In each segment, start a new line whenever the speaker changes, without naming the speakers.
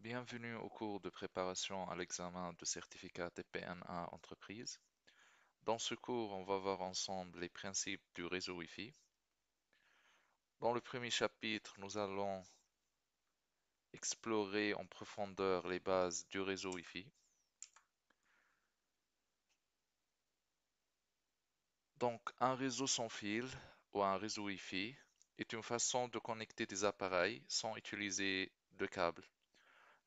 Bienvenue au cours de préparation à l'examen de certificat TPM1 Entreprise. Dans ce cours, on va voir ensemble les principes du réseau Wi-Fi. Dans le premier chapitre, nous allons explorer en profondeur les bases du réseau Wi-Fi. Donc, un réseau sans fil ou un réseau Wi-Fi est une façon de connecter des appareils sans utiliser de câbles.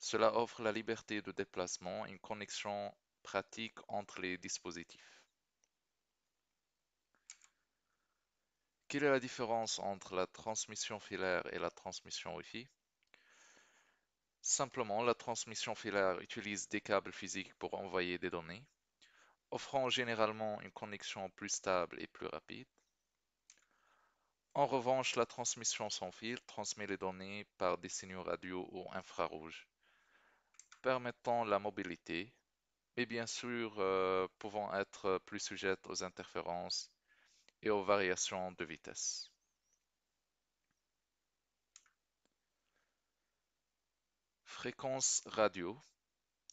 Cela offre la liberté de déplacement et une connexion pratique entre les dispositifs. Quelle est la différence entre la transmission filaire et la transmission Wi-Fi? Simplement, la transmission filaire utilise des câbles physiques pour envoyer des données, offrant généralement une connexion plus stable et plus rapide. En revanche, la transmission sans fil transmet les données par des signaux radio ou infrarouges, permettant la mobilité, mais bien sûr pouvant être plus sujette aux interférences et aux variations de vitesse. Fréquence radio.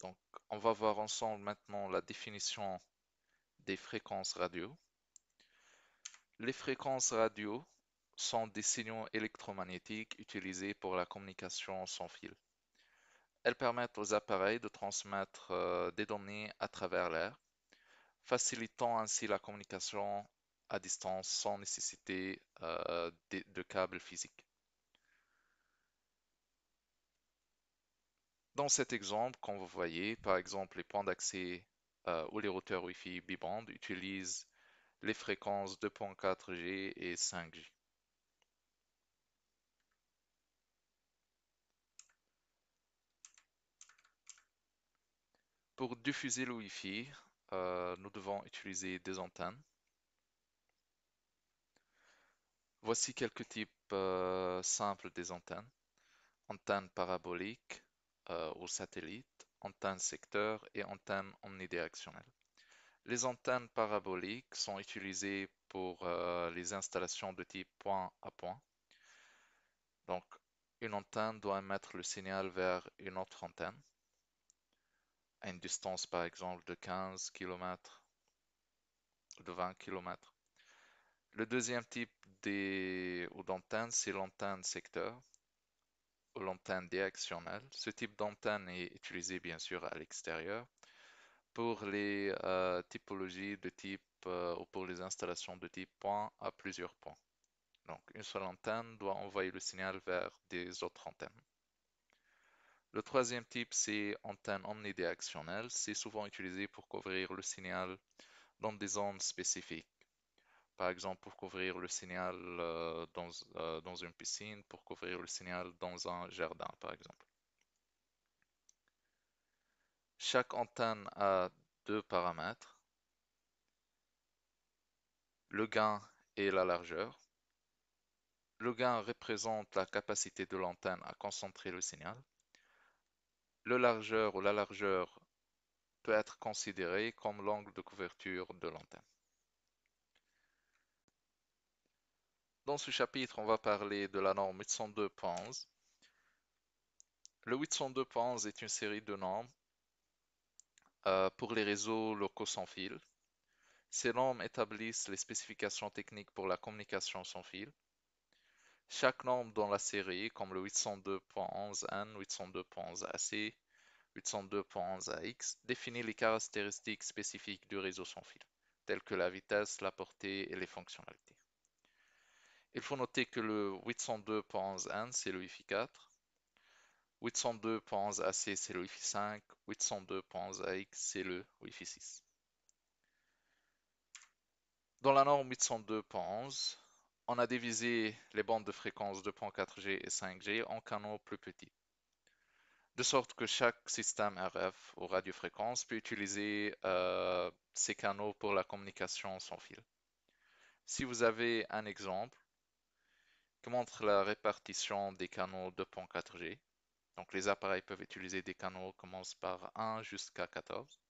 Donc, on va voir ensemble maintenant la définition des fréquences radio. Les fréquences radio sont des signaux électromagnétiques utilisés pour la communication sans fil. Elles permettent aux appareils de transmettre des données à travers l'air, facilitant ainsi la communication à distance sans nécessiter de câbles physiques. Dans cet exemple, comme vous voyez, par exemple, les points d'accès ou les routeurs Wi-Fi bi-band utilisent les fréquences 2.4G et 5G. Pour diffuser le Wi-Fi, nous devons utiliser des antennes. Voici quelques types simples des antennes. Antenne parabolique ou satellite, antenne secteur et antenne omnidirectionnelle. Les antennes paraboliques sont utilisées pour les installations de type point à point. Donc, une antenne doit émettre le signal vers une autre antenne à une distance par exemple de 15 km, de 20 km. Le deuxième type d'antenne, c'est l'antenne secteur ou l'antenne directionnelle. Ce type d'antenne est utilisé bien sûr à l'extérieur pour les typologies de type ou pour les installations de type point à plusieurs points. Donc, une seule antenne doit envoyer le signal vers des autres antennes. Le troisième type, c'est antenne omnidirectionnelle. C'est souvent utilisé pour couvrir le signal dans des zones spécifiques. Par exemple, pour couvrir le signal dans une piscine, pour couvrir le signal dans un jardin, par exemple. Chaque antenne a deux paramètres, le gain et la largeur. Le gain représente la capacité de l'antenne à concentrer le signal. Le largeur ou la largeur peut être considéré comme l'angle de couverture de l'antenne. Dans ce chapitre, on va parler de la norme 802.11. Le 802.11 est une série de normes pour les réseaux locaux sans fil. Ces normes établissent les spécifications techniques pour la communication sans fil. Chaque norme dans la série, comme le 802.11n, 802.11ac, 802.11ax, définit les caractéristiques spécifiques du réseau sans fil, telles que la vitesse, la portée et les fonctionnalités. Il faut noter que le 802.11n, c'est le Wi-Fi 4, 802.11ac, c'est le Wi-Fi 5, 802.11ax, c'est le Wi-Fi 6. Dans la norme 802.11, on a divisé les bandes de fréquences 2.4G et 5G en canaux plus petits, de sorte que chaque système RF ou radiofréquence peut utiliser ces canaux pour la communication sans fil. Si vous avez un exemple qui montre la répartition des canaux 2.4G, donc les appareils peuvent utiliser des canaux qui commencent par 1 jusqu'à 14,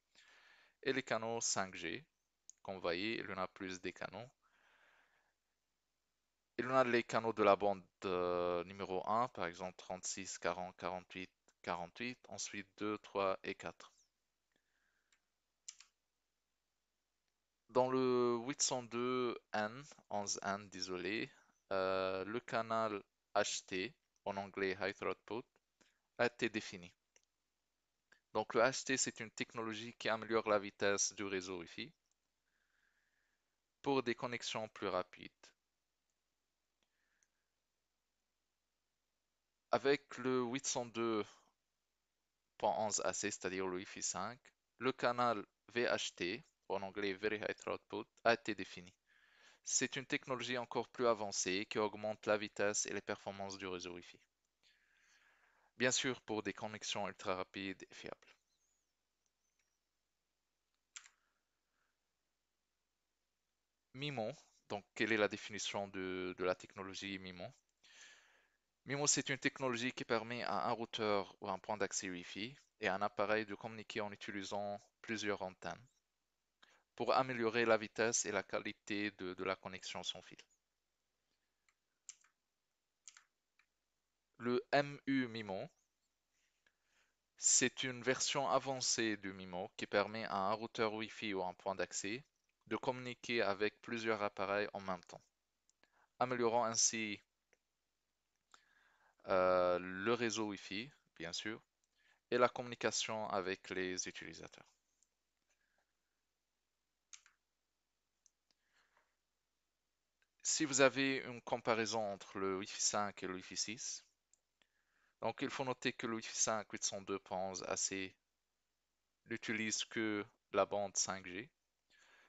et les canaux 5G, comme vous voyez, il y en a plus des canaux. Il y en a les canaux de la bande numéro 1, par exemple 36, 40, 48 48, ensuite 2, 3 et 4. Dans le 802N, 11N, désolé, le canal HT, en anglais High Throughput, a été défini. Donc le HT, c'est une technologie qui améliore la vitesse du réseau Wi-Fi pour des connexions plus rapides. Avec le 802.11ac, c'est-à-dire le Wi-Fi 5, le canal VHT, en anglais Very High Throughput, a été défini. C'est une technologie encore plus avancée qui augmente la vitesse et les performances du réseau Wi-Fi. Bien sûr, pour des connexions ultra rapides et fiables. MIMO, donc quelle est la définition de la technologie MIMO? MIMO, c'est une technologie qui permet à un routeur ou un point d'accès Wi-Fi et à un appareil de communiquer en utilisant plusieurs antennes pour améliorer la vitesse et la qualité de la connexion sans fil. Le MU-MIMO, c'est une version avancée du MIMO qui permet à un routeur Wi-Fi ou un point d'accès de communiquer avec plusieurs appareils en même temps, améliorant ainsi le réseau Wi-Fi, bien sûr, et la communication avec les utilisateurs. Si vous avez une comparaison entre le Wi-Fi 5 et le Wi-Fi 6, donc il faut noter que le Wi-Fi 5 802.11ac n'utilise que la bande 5G.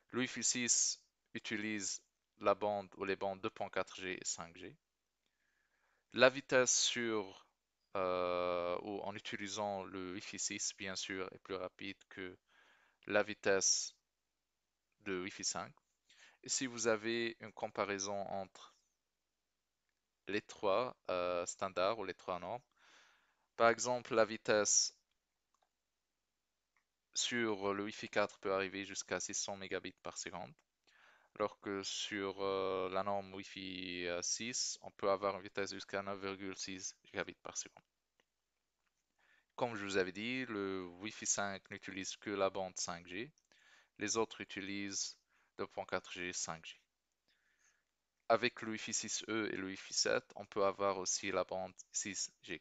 Le Wi-Fi 6 utilise la bande ou les bandes 2.4G et 5G. La vitesse ou en utilisant le Wi-Fi 6, bien sûr, est plus rapide que la vitesse de Wi-Fi 5. Et si vous avez une comparaison entre les trois standards ou les trois normes, par exemple, la vitesse sur le Wi-Fi 4 peut arriver jusqu'à 600 mégabits par seconde, alors que sur la norme Wi-Fi 6, on peut avoir une vitesse jusqu'à 9,6 gigabits par seconde. Comme je vous avais dit, le Wi-Fi 5 n'utilise que la bande 5G, les autres utilisent 2.4G, 5G. Avec le Wi-Fi 6E et le Wi-Fi 7, on peut avoir aussi la bande 6 Go.